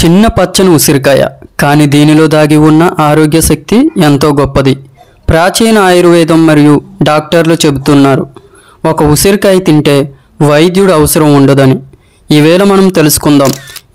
చిన్న పచ్చని ఉసిరికాయ, కానీ దీనిలో దాగి ఉన్న ఆరోగ్య శక్తి ఎంతో గొప్పది. ప్రాచీన ఆయుర్వేదం మరియు డాక్టర్లు చెబుతున్నారు, ఒక ఉసిరికాయ తింటే వైద్యుడు అవసరం ఉండదని. ఈవేళ మనం తెలుసుకుందాం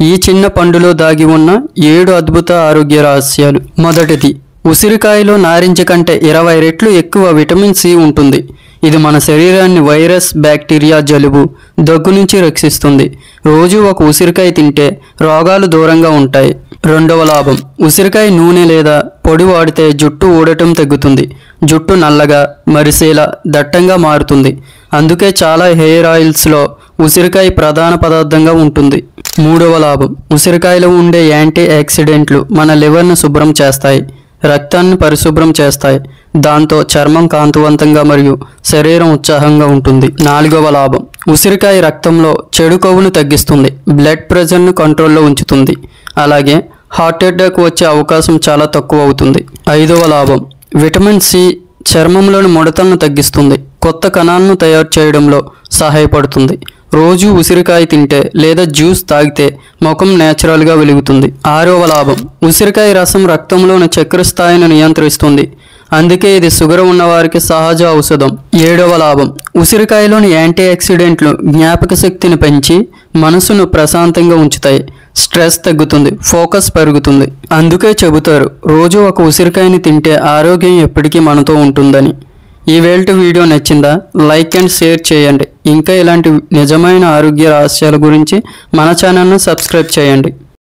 ఈ చిన్న పండులో దాగి ఉన్న 7 అద్భుత ఆరోగ్య రహస్యాలు. మొదటిది, ఉసిరికాయలో నారింజ కంటే 20 రెట్లు ఎక్కువ విటమిన్ సి ఉంటుంది. ఇది మన శరీరాన్ని వైరస్, బ్యాక్టీరియా, జలుబు, దగ్గు నుంచి రక్షిస్తుంది. రోజు ఒక ఉసిరికాయ తింటే రోగాలు దూరంగా ఉంటాయి. రెండవ లాభం, ఉసిరికాయ నూనె లేదా పొడి వాడితే జుట్టు ఊడటం తగ్గుతుంది. జుట్టు నల్లగా, మరిసేలా, దట్టంగా మారుతుంది. అందుకే చాలా హెయిర్ ఆయిల్స్లో ఉసిరికాయ ప్రధాన పదార్థంగా ఉంటుంది. మూడవ లాభం, ఉసిరికాయలో ఉండే యాంటీ ఆక్సిడెంట్లు మన లివర్ను శుభ్రం చేస్తాయి, రక్తాన్ని పరిశుభ్రం చేస్తాయి. దాంతో చర్మం కాంతివంతంగా మరియు శరీరం ఉత్సాహంగా ఉంటుంది. నాలుగవ లాభం, ఉసిరికాయ రక్తంలో చెడు కొవ్వును తగ్గిస్తుంది, బ్లడ్ ప్రెషర్ను కంట్రోల్లో ఉంచుతుంది. అలాగే హార్ట్ అటాక్ వచ్చే అవకాశం చాలా తక్కువ అవుతుంది. ఐదవ లాభం, విటమిన్ సి చర్మంలోని ముడతలను తగ్గిస్తుంది, కొత్త కణాలను తయారు చేయడంలో సహాయపడుతుంది. రోజు ఉసిరికాయ తింటే లేదా జ్యూస్ తాగితే ముఖం నేచురల్గా వెలుగుతుంది. ఆరవ లాభం, ఉసిరికాయ రసం రక్తంలోని చక్కెర స్థాయిని నియంత్రిస్తుంది. అందుకే ఇది షుగర్ ఉన్నవారికి సహజ ఔషధం. ఏడవ లాభం, ఉసిరికాయలోని యాంటీ ఆక్సిడెంట్లు జ్ఞాపక శక్తిని పెంచి మనసును ప్రశాంతంగా ఉంచుతాయి. స్ట్రెస్ తగ్గుతుంది, ఫోకస్ పెరుగుతుంది. అందుకే చెబుతారు, రోజు ఒక ఉసిరికాయని తింటే ఆరోగ్యం ఎప్పటికీ మనతో ఉంటుందని. ఈ వీడియో నచ్చిందా? లైక్ అండ్ షేర్ చేయండి. ఇంకా ఇలాంటి నిజమైన ఆరోగ్య రహస్యాల గురించి మన ఛానల్ను సబ్స్క్రైబ్ చేయండి.